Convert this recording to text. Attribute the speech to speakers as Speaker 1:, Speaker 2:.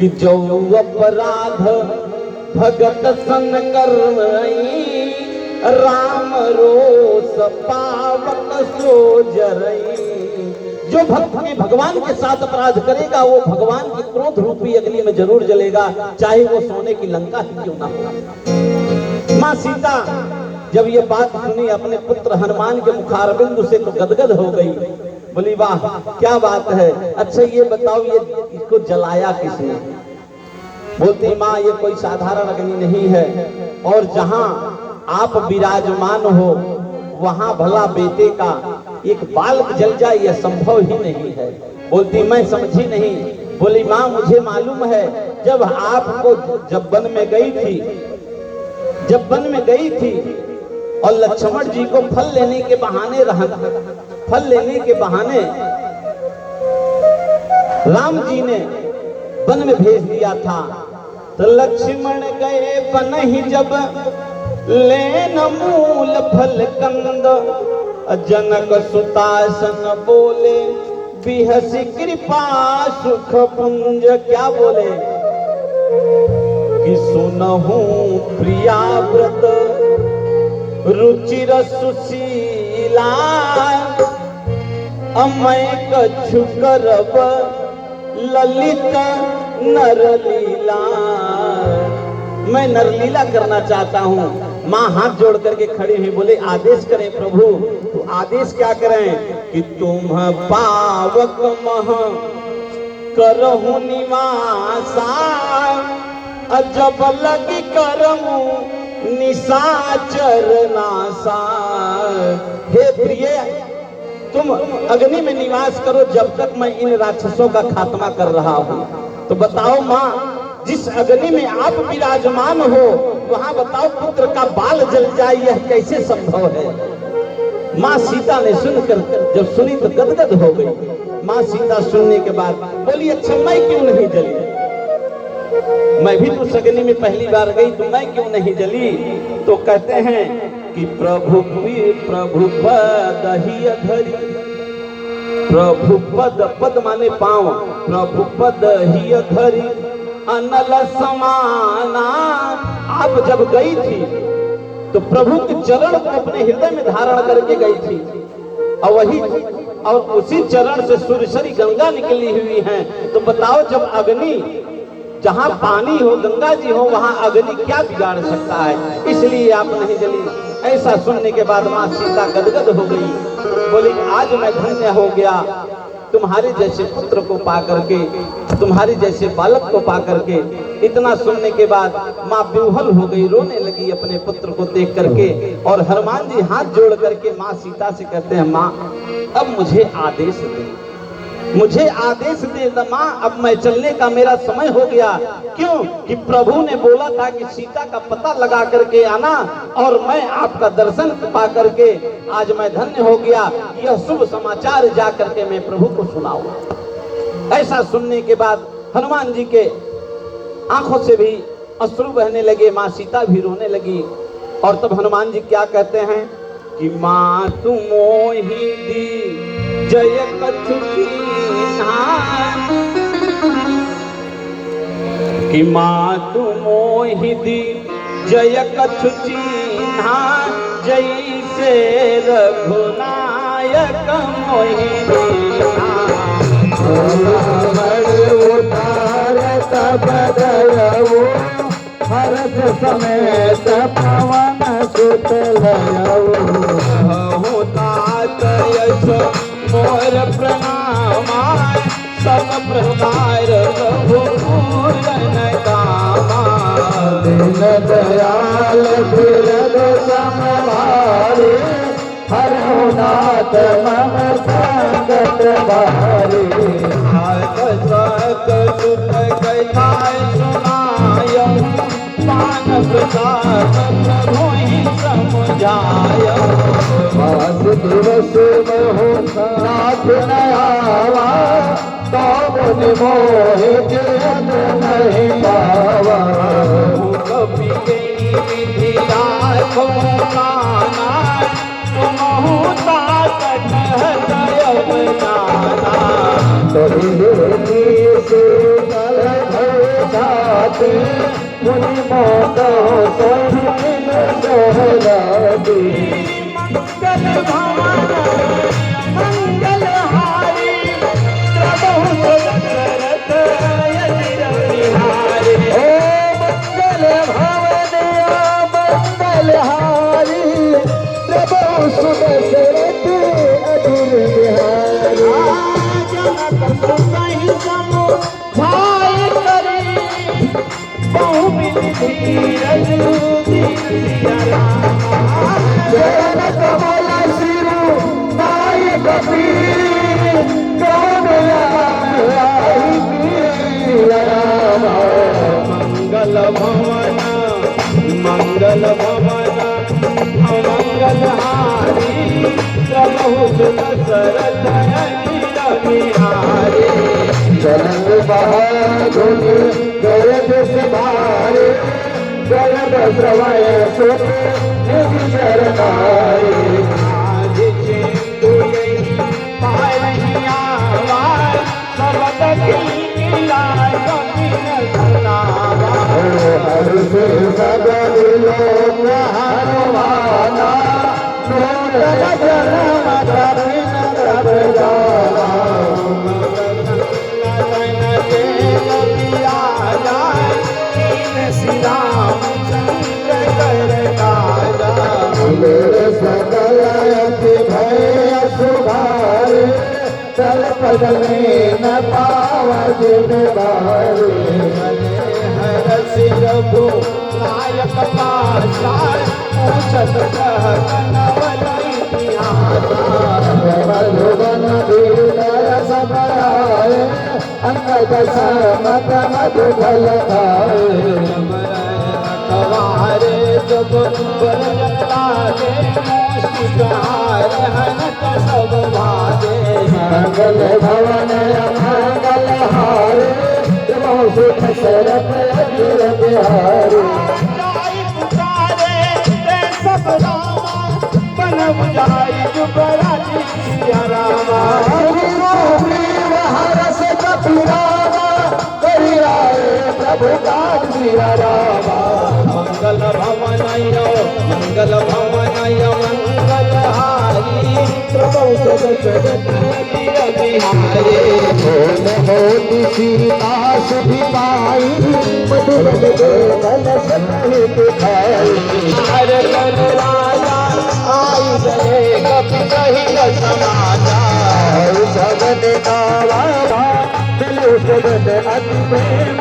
Speaker 1: कि जो अपराध भगत सन करई, राम रोस पावक सो जरई। जो भक्त के भगवान के साथ अपराध करेगा वो भगवान की क्रोध रूपी अग्नि में जरूर जलेगा, चाहे वो सोने की लंका ही क्यों ना हो। माँ सीता जब ये बात सुनी अपने पुत्र हनुमान के मुखारबिंदु से तो गदगद हो गई। बोली वाह क्या बात है, अच्छा ये बताओ ये इसको जलाया किसने? बोलती माँ ये कोई साधारण अग्नि नहीं है, और जहां आप विराजमान हो वहां भला बेटे का एक बालक जल जाए यह संभव ही नहीं है। बोलती मैं समझी नहीं। बोली माँ मुझे मालूम है, जब आपको जब वन में गई थी और लक्ष्मण जी को फल लेने के बहाने राम जी ने वन में भेज दिया था, तो लक्ष्मण गए वन ही जब लेन मूल फल कंद, जनक सुतासन बोले बिहसी कृपा सुख पुंज। क्या बोले कि सुनहु प्रिया व्रत रुचिर सुशीला, अमय कछु करब ललित नरलीला। मैं नरलीला करना चाहता हूँ। माँ हाथ जोड़ करके खड़ी हुई बोले आदेश करें प्रभु। तो आदेश क्या करें कि तुम पावक मह करहु निवासा, अजब लगी करमु निशाचर नासा। हे प्रिय तुम अग्नि में निवास करो जब तक मैं इन राक्षसों का खात्मा कर रहा हूँ। तो बताओ माँ जिस अग्नि में आप विराजमान हो वहां बताओ पुत्र का बाल जल जाए यह कैसे संभव है? माँ सीता ने सुनकर जब सुनी तो गदगद हो गई। माँ सीता सुनने के बाद बोली अच्छा मैं क्यों नहीं जली? मैं भी तो अग्नि में पहली बार गई तो मैं क्यों नहीं जली? तो कहते हैं कि प्रभु पद ही धरी, प्रभु पद माने पांव, प्रभु पद ही धरी अनल समाना। आप जब गई थी तो प्रभु के चरण को अपने हृदय में धारण करके गई थी, और उसी चरण से सूर्यश्री गंगा निकली हुई है। तो बताओ जब अग्नि जहां पानी हो गंगा जी हो वहां अग्नि क्या बिगाड़ सकता है? इसलिए आप नहीं जली। ऐसा सुनने के बाद माँ सीता गदगद हो गई। बोली आज मैं धन्य हो गया तुम्हारे जैसे पुत्र को पा करके, तुम्हारे जैसे बालक को पा करके। इतना सुनने के बाद माँ विह्वल हो गई, रोने लगी अपने पुत्र को देख करके। और हनुमान जी हाथ जोड़ करके माँ सीता से कहते हैं माँ अब मुझे आदेश दे, मुझे आदेश दे माँ, अब मैं चलने का मेरा समय हो गया। क्यों कि प्रभु ने बोला था कि सीता का पता लगा करके आना, और मैं आपका दर्शन पा करके आज मैं धन्य हो गया। यह शुभ समाचार जा करके मैं प्रभु को सुनाऊंगा। ऐसा सुनने के बाद हनुमान जी के आंखों से भी अश्रु बहने लगे, माँ सीता भी रोने लगी। और तब हनुमान जी क्या कहते हैं कि माँ तुम मोहि दी जय कछु कीन्हा, कि माँ तुम मोहि दी जय कछु कीन्हा, जैसे रघुनायक मोहि दीन्हा। हर्ष समेत पवन सुत यश मोर प्रणाम, सब प्रकार पूरन कामा। दीन दयाल बिरद समभारी, हरहु नाथ मम संकट भारी। सुत कथाय सुनाय, मानव प्रसाद प्रभु समझाय। पास दिवस मोह नाथ न आवा, तो मुनि मोहि जन नहीं पावा। कपि के विधिया को काना, सुनहु तात कहत जाना।
Speaker 2: मुनि मोद सोहिन सोहराती
Speaker 1: मंगल भवन मंगल हारी प्रभु दशरथ अजिर बिहारी।
Speaker 2: ओ मंगल भवनिया मंगल हारी प्रभु सुदशरथ अजिर बिहारी।
Speaker 1: जनक सुसहि समु भाई करी बहुमित धीरज दीन सिया रामा।
Speaker 2: जनक बोला सिरु नाय कबीर कौन आई रामा।
Speaker 1: मंगल भवन मंगल भवन अमंगल हारी प्रभु दशरथ अजिर बिहारी।
Speaker 2: चलन बहादुर गरज सिधारे गरज सवय सुत निज चरनारे।
Speaker 1: आज चिंतुले पायनिया वार सबद कीलाय कपिन सुनावा।
Speaker 2: हर से सगल लोक हरवाना नूतन जन्म कपिन तब जाना। सकल भय सुधारे चल पद में न पावज बारे।
Speaker 1: हर सिर भू नायक पाशार पूछत कहनवल इतिहास।
Speaker 2: मधुबन भीतर सब आए अंगद समत मधु फल खाए।
Speaker 1: कवारे जब बरजता गे मुस्कान हनक सब भागे।
Speaker 2: मंगल भवन मंगल हारे प्रभु सुदशरथ अजिर बिहारी।
Speaker 1: जाई पुकारे ते सब रामा बन बुझाई जुबराजी सिया रामा।
Speaker 2: हरस कपिरावा करी आए प्रभु काज सिया रामा।
Speaker 1: मंगल भवनयो मंगल भवनयो मंगल हारी प्रभु दशरथ अजिर बिहारी।
Speaker 2: मोती सीता सुधि पाई मधुबन देवल सहित खाई।
Speaker 1: हर कर राजा आई गए कपि सहित समाचार।
Speaker 2: सगन दावा दिल सगन अति प्रेम